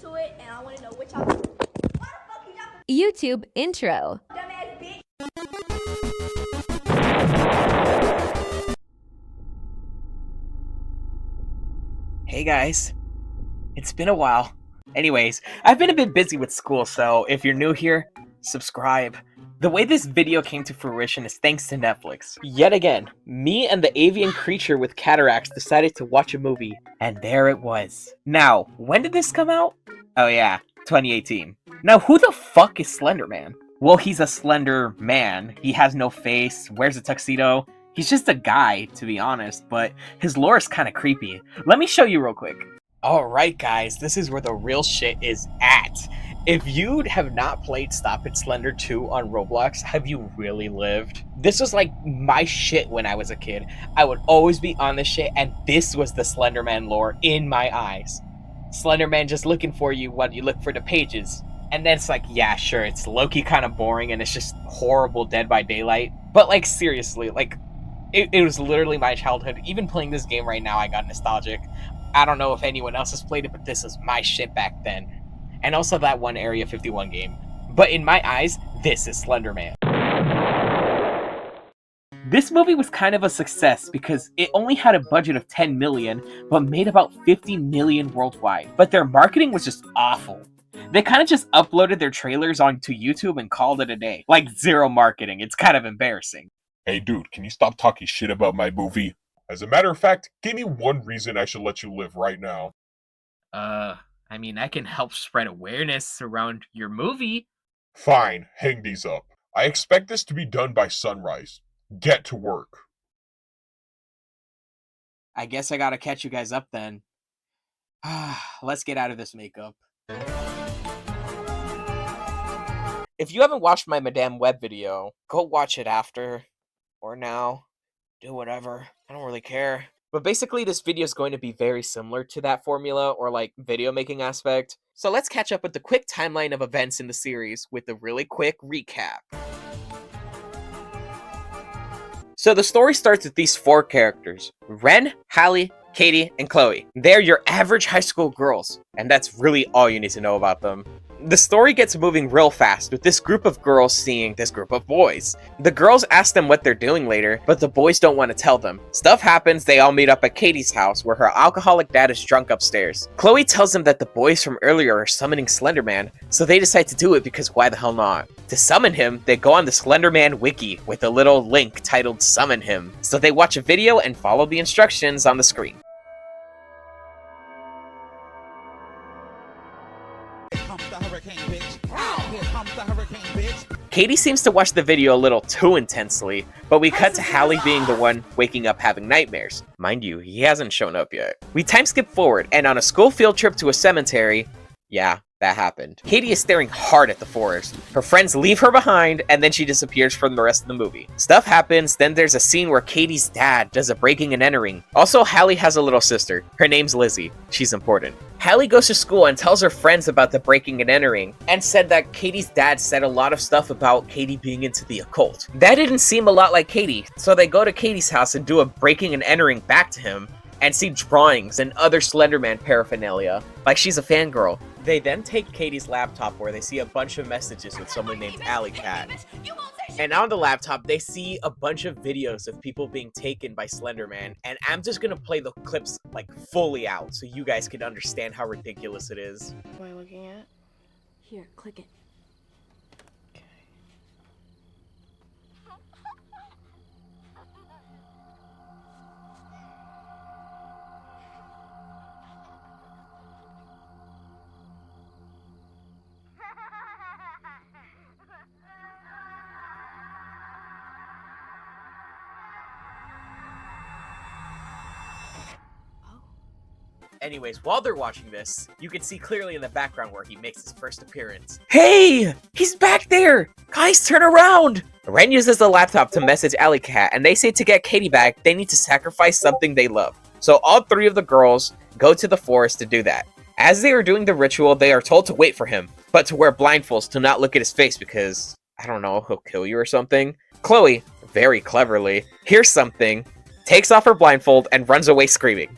to it, and I want to know what y'all. Why the fuck YouTube intro. dumbass bitch? Hey guys, it's been a while. Anyways, I've been a bit busy with school, so if you're new here, subscribe. The way this video came to fruition is thanks to Netflix. Yet again, me and the avian creature with cataracts decided to watch a movie, and there it was. Now, when did this come out? Oh yeah, 2018. Now, who the fuck is Slender Man? Well, he's a slender man. He has no face, wears a tuxedo. He's just a guy, to be honest, but his lore is kind of creepy. Let me show you real quick. Alright guys, this is where the real shit is at. If you have not played Stop It Slender 2 on Roblox, have you really lived? This was like my shit when I was a kid. I would always be on this shit, and this was the Slender Man lore in my eyes. Slender Man just looking for you while you look for the pages. And then it's like, yeah, sure, it's low-key kind of boring, and it's just horrible Dead by Daylight. But like, seriously, like, it was literally my childhood. Even playing this game right now, I got nostalgic. I don't know if anyone else has played it, but this is my shit back then. And also that one Area 51 game. But in my eyes, this is Slender Man. This movie was kind of a success because it only had a budget of 10 million, but made about 50 million worldwide. But their marketing was just awful. They kind of just uploaded their trailers onto YouTube and called it a day. Like, zero marketing. It's kind of embarrassing. Hey dude, can you stop talking shit about my movie? As a matter of fact, give me one reason I should let you live right now. I mean, I can help spread awareness around your movie. Fine, hang these up. I expect this to be done by sunrise. Get to work. I guess I gotta catch you guys up then. Let's get out of this makeup. If you haven't watched my Madame Web video, go watch it after. Or now. Do whatever. I don't really care. But basically, this video is going to be very similar to that formula, or like video making aspect. So let's catch up with the quick timeline of events in the series with a really quick recap. So the story starts with these four characters: Ren, Hallie, Katie, and Chloe. They're your average high school girls, and that's really all you need to know about them. The story gets moving real fast, with this group of girls seeing this group of boys. The girls ask them what they're doing later, but the boys don't want to tell them. Stuff happens, they all meet up at Katie's house, where her alcoholic dad is drunk upstairs. Chloe tells them that the boys from earlier are summoning Slender Man, so they decide to do it because why the hell not? To summon him, they go on the Slender Man wiki with a little link titled Summon Him. So they watch a video and follow the instructions on the screen. Katie seems to watch the video a little too intensely, but we cut to Hallie being the one waking up having nightmares. Mind you, he hasn't shown up yet. We time skip forward, and on a school field trip to a cemetery, yeah, that happened. Katie is staring hard at the forest. Her friends leave her behind, and then she disappears from the rest of the movie. Stuff happens, then there's a scene where Katie's dad does a breaking and entering. Also, Hallie has a little sister. Her name's Lizzie. She's important. Hallie goes to school and tells her friends about the breaking and entering, and said that Katie's dad said a lot of stuff about Katie being into the occult. That didn't seem a lot like Katie, so they go to Katie's house and do a breaking and entering back to him, and see drawings and other Slender Man paraphernalia, like she's a fangirl. They then take Katie's laptop where they see a bunch of messages with someone named Alley Cat. And on the laptop, they see a bunch of videos of people being taken by Slender Man, and I'm just gonna play the clips like fully out so you guys can understand how ridiculous it is. What am I looking at? Here, click it. Anyways, while they're watching this, you can see clearly in the background where he makes his first appearance. Hey! He's back there! Guys, turn around! Ren uses the laptop to message Alley Cat, and they say to get Katie back, they need to sacrifice something they love. So all three of the girls go to the forest to do that. As they are doing the ritual, they are told to wait for him, but to wear blindfolds to not look at his face because, I don't know, he'll kill you or something. Chloe, very cleverly, hears something, takes off her blindfold, and runs away screaming.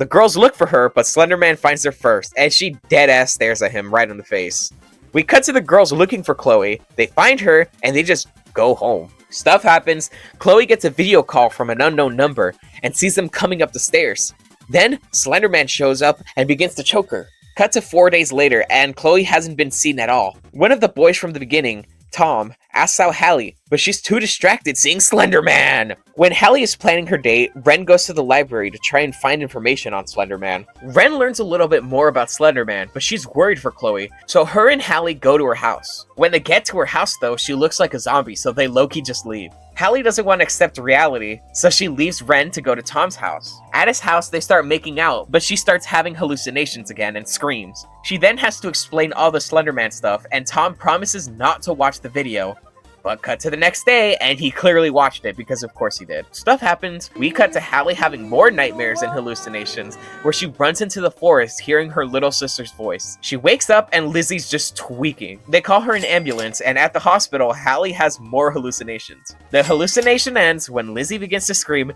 The girls look for her, but Slender Man finds her first, and she dead-ass stares at him right in the face. We cut to the girls looking for Chloe, they find her, and they just go home. Stuff happens, Chloe gets a video call from an unknown number, and sees them coming up the stairs. Then, Slender Man shows up and begins to choke her. Cut to 4 days later, and Chloe hasn't been seen at all. One of the boys from the beginning, Tom, asks out Hallie, but she's too distracted seeing Slender Man. When Hallie is planning her date, Ren goes to the library to try and find information on Slender Man. Ren learns a little bit more about Slender Man, but she's worried for Chloe, so her and Hallie go to her house. When they get to her house though, she looks like a zombie, so they low-key just leave. Hallie doesn't want to accept reality, so she leaves Ren to go to Tom's house. At his house, they start making out, but she starts having hallucinations again and screams. She then has to explain all the Slender Man stuff, and Tom promises not to watch the video. But cut to the next day, and he clearly watched it, because of course he did. Stuff happens, we cut to Hallie having more nightmares and hallucinations, where she runs into the forest hearing her little sister's voice. She wakes up and Lizzie's just tweaking. They call her an ambulance, and at the hospital, Hallie has more hallucinations. The hallucination ends when Lizzie begins to scream,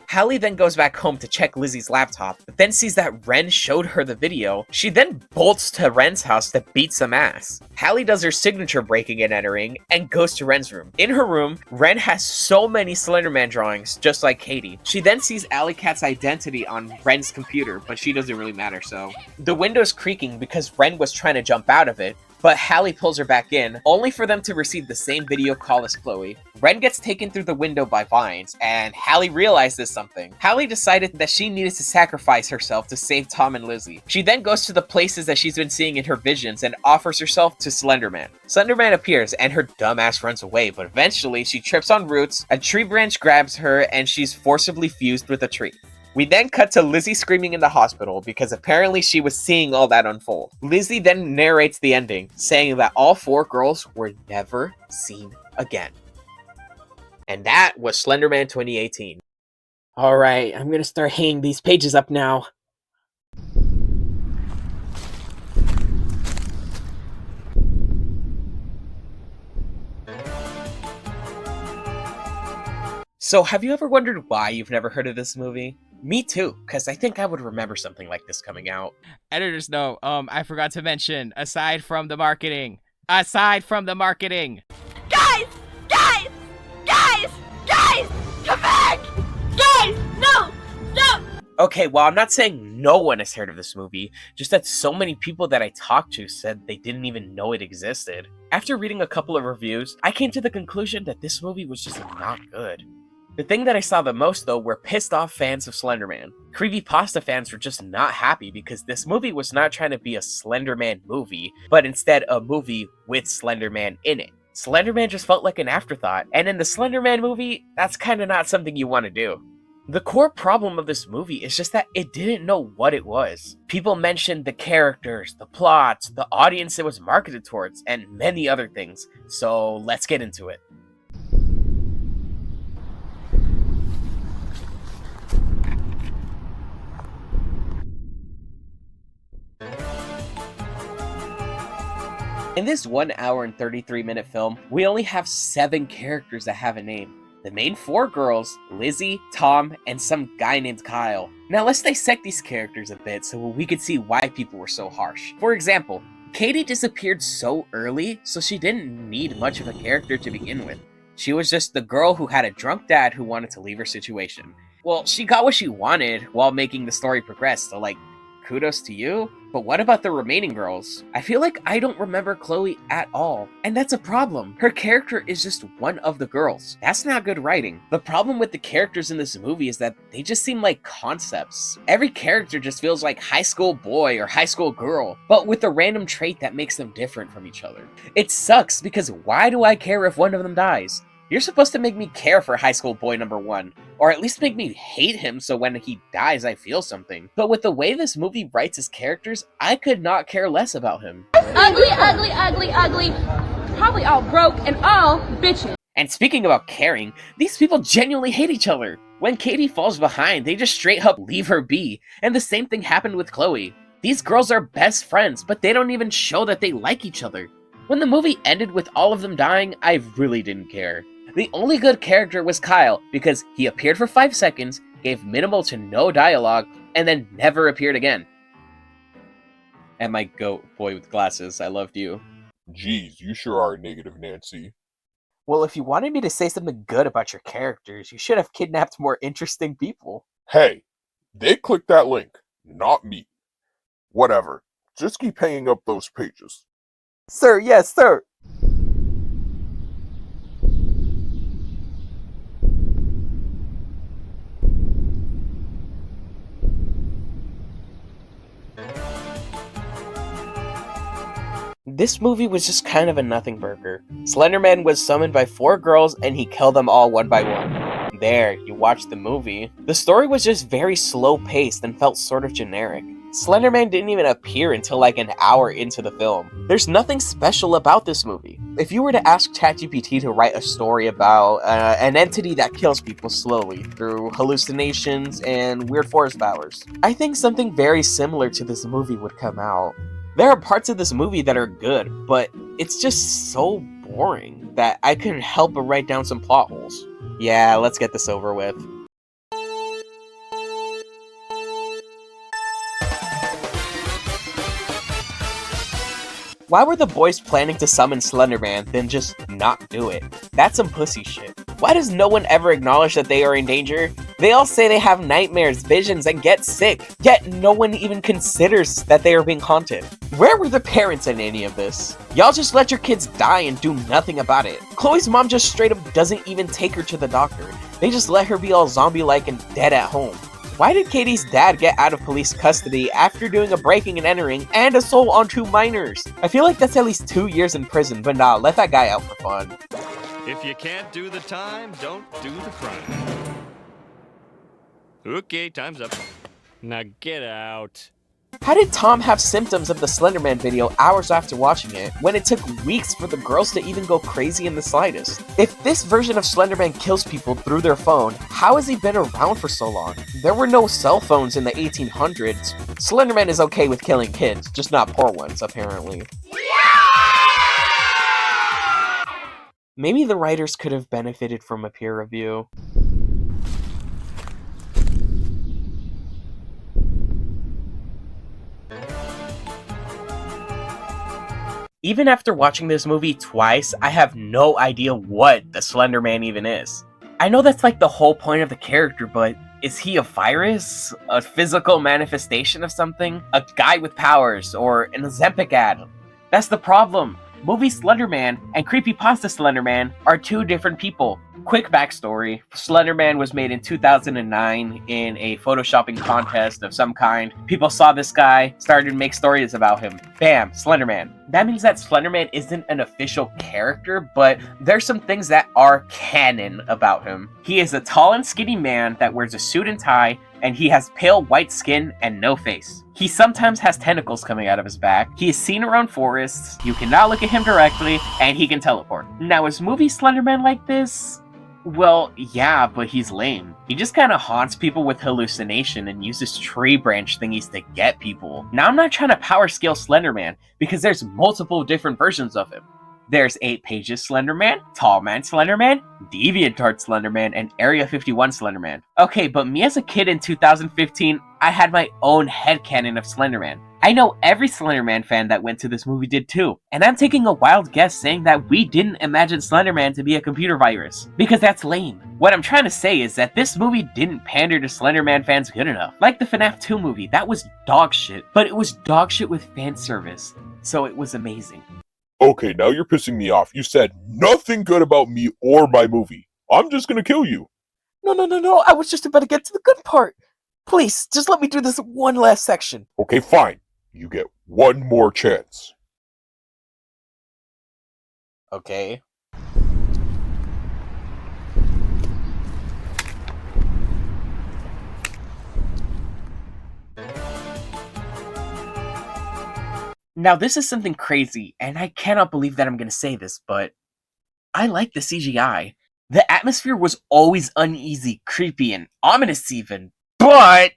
Hallie then goes back home to check Lizzie's laptop, but then sees that Ren showed her the video. She then bolts to Ren's house to beat some ass. Hallie does her signature breaking and entering, and goes to Ren's room. In her room, Ren has so many Slender Man drawings, just like Katie. She then sees Alley Cat's identity on Ren's computer, but she doesn't really matter, so. The window's creaking because Ren was trying to jump out of it, but Hallie pulls her back in, only for them to receive the same video call as Chloe. Ren gets taken through the window by vines, and Hallie realizes something. Hallie decided that she needed to sacrifice herself to save Tom and Lizzie. She then goes to the places that she's been seeing in her visions and offers herself to Slender Man. Slender Man appears, and her dumbass runs away, but eventually she trips on roots, a tree branch grabs her, and she's forcibly fused with a tree. We then cut to Lizzie screaming in the hospital because apparently she was seeing all that unfold. Lizzie then narrates the ending, saying that all 4 girls were never seen again. And that was Slenderman 2018. Alright, I'm gonna start hanging these pages up now. So have you ever wondered why you've never heard of this movie? Me too, because I think I would remember something like this coming out. Editor's note, I forgot to mention, aside from the marketing. Guys! Guys! Guys! Guys! Guys! Come back! Guys! No! Stop! Okay, well, I'm not saying no one has heard of this movie, just that so many people that I talked to said they didn't even know it existed. After reading a couple of reviews, I came to the conclusion that this movie was just not good. The thing that I saw the most, though, were pissed off fans of Slender Man. Creepypasta fans were just not happy because this movie was not trying to be a Slender Man movie, but instead a movie with Slender Man in it. Slender Man just felt like an afterthought, and in the Slender Man movie, that's kinda not something you want to do. The core problem of this movie is just that it didn't know what it was. People mentioned the characters, the plots, the audience it was marketed towards, and many other things, so let's get into it. In this 1 hour and 33-minute film, we only have 7 characters that have a name. The main 4 girls, Lizzie, Tom, and some guy named Kyle. Now let's dissect these characters a bit so we could see why people were so harsh. For example, Katie disappeared so early, so she didn't need much of a character to begin with. She was just the girl who had a drunk dad who wanted to leave her situation. Well, she got what she wanted while making the story progress, so like, kudos to you. But what about the remaining girls? I feel like I don't remember Chloe at all, and that's a problem. Her character is just one of the girls. That's not good writing. The problem with the characters in this movie is that they just seem like concepts. Every character just feels like high school boy or high school girl, but with a random trait that makes them different from each other. It sucks because why do I care if one of them dies? You're supposed to make me care for high school boy number 1, or at least make me hate him so when he dies I feel something. But with the way this movie writes his characters, I could not care less about him. Ugly, ugly, ugly, ugly. Probably all broke and all bitches. And speaking about caring, these people genuinely hate each other. When Katie falls behind, they just straight up leave her be, and the same thing happened with Chloe. These girls are best friends, but they don't even show that they like each other. When the movie ended with all of them dying, I really didn't care. The only good character was Kyle, because he appeared for 5 seconds, gave minimal to no dialogue, and then never appeared again. And my goat boy with glasses, I loved you. Jeez, you sure are negative, Nancy. Well, if you wanted me to say something good about your characters, you should have kidnapped more interesting people. Hey, they clicked that link, not me. Whatever, just keep hanging up those pages. Sir, yes, sir! This movie was just kind of a nothing burger. Slender Man was summoned by 4 girls and he killed them all one by one. There, you watched the movie. The story was just very slow paced and felt sort of generic. Slender Man didn't even appear until like an hour into the film. There's nothing special about this movie. If you were to ask ChatGPT to write a story about an entity that kills people slowly through hallucinations and weird forest powers, I think something very similar to this movie would come out. There are parts of this movie that are good, but it's just so boring that I couldn't help but write down some plot holes. Yeah, let's get this over with. Why were the boys planning to summon Slender Man, then just not do it? That's some pussy shit. Why does no one ever acknowledge that they are in danger? They all say they have nightmares, visions, and get sick, yet no one even considers that they are being haunted. Where were the parents in any of this? Y'all just let your kids die and do nothing about it. Chloe's mom just straight up doesn't even take her to the doctor. They just let her be all zombie-like and dead at home. Why did Katie's dad get out of police custody after doing a breaking and entering and assault on 2 minors? I feel like that's at least 2 years in prison, but nah, let that guy out for fun. If you can't do the time, don't do the crime. Okay, time's up. Now get out. How did Tom have symptoms of the Slender Man video hours after watching it, when it took weeks for the girls to even go crazy in the slightest? If this version of Slender Man kills people through their phone, how has he been around for so long? There were no cell phones in the 1800s. Slender Man is okay with killing kids, just not poor ones, apparently. Maybe the writers could have benefited from a peer review. Even after watching this movie twice, I have no idea what the Slender Man even is. I know that's like the whole point of the character, but is he a virus? A physical manifestation of something? A guy with powers? Or an Ozempic ad? That's the problem. Movie Slender Man and Creepypasta Slender Man are 2 different people. Quick backstory, Slender Man was made in 2009 in a photoshopping contest of some kind. People saw this guy, started to make stories about him. Bam, Slender Man. That means that Slender Man isn't an official character, but there's some things that are canon about him. He is a tall and skinny man that wears a suit and tie, and he has pale white skin and no face. He sometimes has tentacles coming out of his back. He is seen around forests, you cannot look at him directly, and he can teleport. Now, is movie Slender Man like this? Well, yeah, but he's lame. He just kind of haunts people with hallucination and uses tree branch thingies to get people. Now, I'm not trying to power scale Slender Man, because there's multiple different versions of him. There's 8 Pages Slender Man, Tall Man Slender Man, DeviantArt Slender Man, and Area 51 Slender Man. Okay, but me as a kid in 2015, I had my own headcanon of Slender Man. I know every Slender Man fan that went to this movie did too, and I'm taking a wild guess saying that we didn't imagine Slender Man to be a computer virus, because that's lame. What I'm trying to say is that this movie didn't pander to Slender Man fans good enough. Like the FNAF 2 movie, that was dog shit, but it was dog shit with fan service, so it was amazing. Okay, now you're pissing me off. You said nothing good about me or my movie. I'm just gonna kill you. No, I was just about to get to the good part. Please, just let me do this one last section. Okay, fine. You get one more chance. Okay. Now, this is something crazy, and I cannot believe that I'm gonna say this, but I like the CGI. The atmosphere was always uneasy, creepy, and ominous even, but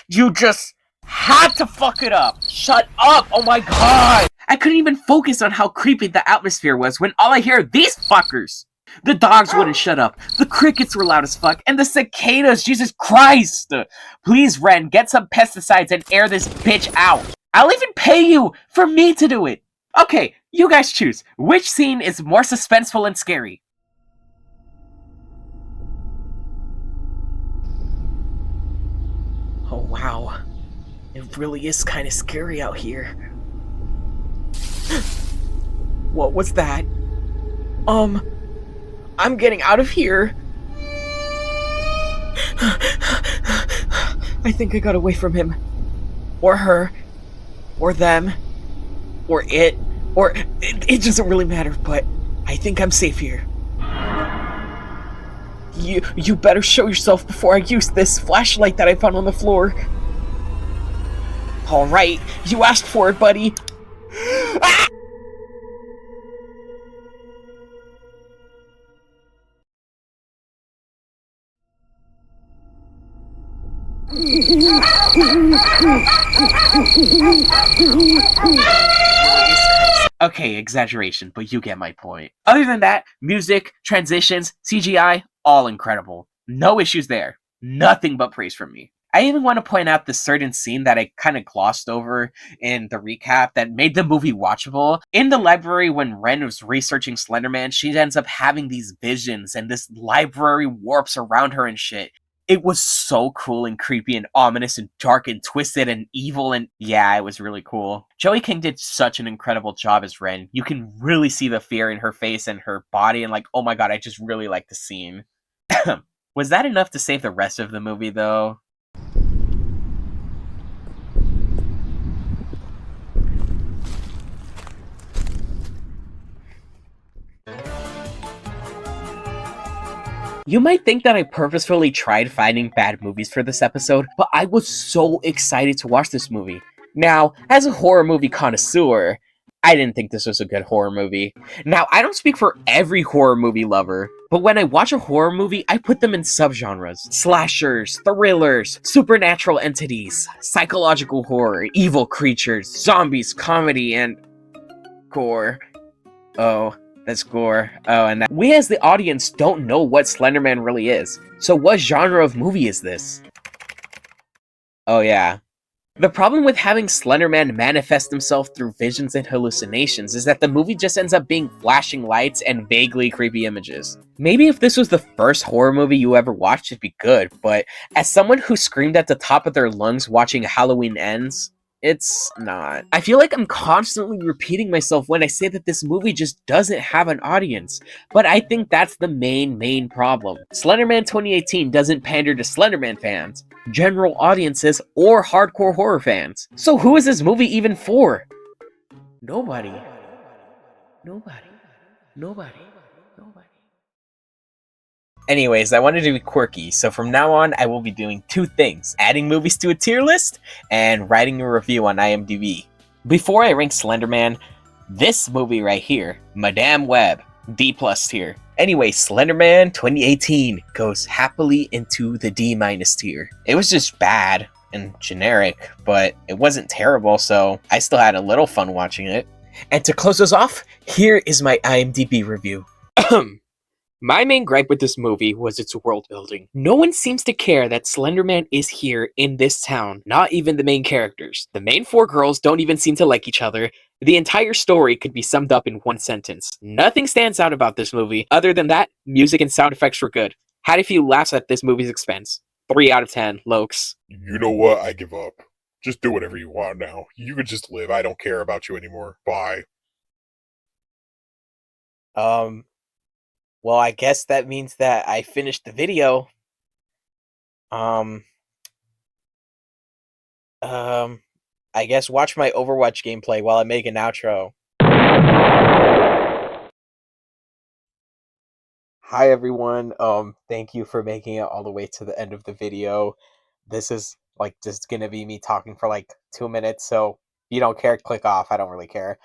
you just had to fuck it up. Shut up! Oh my god! I couldn't even focus on how creepy the atmosphere was when all I hear are these fuckers. The dogs wouldn't shut up. The crickets were loud as fuck. And the cicadas, Jesus Christ! Please, Ren, get some pesticides and air this bitch out. I'll even pay you for me to do it. Okay, you guys choose. Which scene is more suspenseful and scary? Oh wow, it really is kind of scary out here. What was that? I'm getting out of here. I think I got away from him. Or her. Or them. Or it. Or it doesn't really matter, but I think I'm safe here. You better show yourself before I use this flashlight that I found on the floor. Alright, you asked for it, buddy. Ah! Okay, exaggeration, but you get my point. Other than that, music, transitions, CGI, all incredible. No issues there. Nothing but praise from me. I even want to point out this certain scene that I kind of glossed over in the recap that made the movie watchable. In the library, when Ren was researching Slender Man, she ends up having these visions and this library warps around her and shit. It was so cool and creepy and ominous and dark and twisted and evil, and yeah, it was really cool. Joey King did such an incredible job as Ren. You can really see the fear in her face and her body, and like, oh my god, I just really like the scene. Was that enough to save the rest of the movie, though? You might think that I purposefully tried finding bad movies for this episode, but I was so excited to watch this movie. Now, as a horror movie connoisseur, I didn't think this was a good horror movie. Now, I don't speak for every horror movie lover, but when I watch a horror movie, I put them in subgenres. Slashers, thrillers, supernatural entities, psychological horror, evil creatures, zombies, comedy, and gore. Oh. That's gore. Oh, and we as the audience don't know what Slender Man really is. So what genre of movie is this? Oh yeah. The problem with having Slender Man manifest himself through visions and hallucinations is that the movie just ends up being flashing lights and vaguely creepy images. Maybe if this was the first horror movie you ever watched, it'd be good, but as someone who screamed at the top of their lungs watching Halloween Ends, it's not. I feel like I'm constantly repeating myself when I say that this movie just doesn't have an audience, but I think that's the main problem. Slenderman 2018 doesn't pander to Slenderman fans, general audiences, or hardcore horror fans. So who is this movie even for? Nobody. Nobody. Nobody. Nobody. Anyways, I wanted to be quirky, so from now on, I will be doing two things: adding movies to a tier list, and writing a review on IMDb. Before I rank Slender Man, this movie right here, Madame Web, D+ tier. Anyway, Slender Man 2018 goes happily into the D- tier. It was just bad and generic, but it wasn't terrible, so I still had a little fun watching it. And to close us off, here is my IMDb review. My main gripe with this movie was its world building. No one seems to care that Slender Man is here in this town, not even the main characters. The main four girls don't even seem to like each other. The entire story could be summed up in one sentence. Nothing stands out about this movie. Other than that, music and sound effects were good. Had a few laughs at this movie's expense. 3 out of 10, Lokes. You know what? I give up. Just do whatever you want now. You could just live. I don't care about you anymore. Bye. Well, I guess that means that I finished the video. I guess watch my Overwatch gameplay while I make an outro. Hi everyone, thank you for making it all the way to the end of the video. This is, like, just gonna be me talking for, like, 2 minutes, so if you don't care, click off, I don't really care.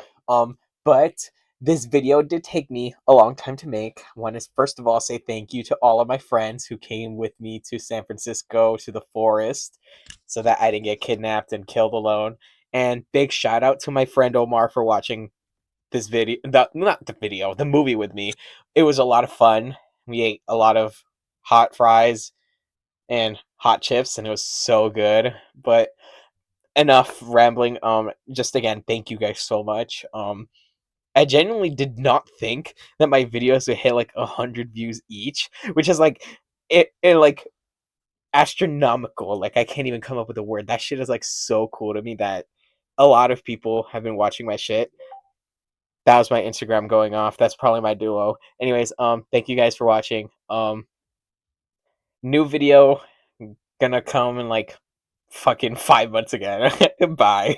But this video did take me a long time to make. I want to first of all say thank you to all of my friends who came with me to San Francisco to the forest so that I didn't get kidnapped and killed alone. And big shout out to my friend Omar for watching this video, not the video, the movie with me. It was a lot of fun. We ate a lot of hot fries and hot chips, and it was so good. But enough rambling. Just again, thank you guys so much. I genuinely did not think that my videos would hit like 100 views each, which is like it like astronomical. Like I can't even come up with a word. That shit is like so cool to me that a lot of people have been watching my shit. That was my Instagram going off. That's probably my duo. Anyways, thank you guys for watching. New video gonna come in like fucking 5 months again. Bye.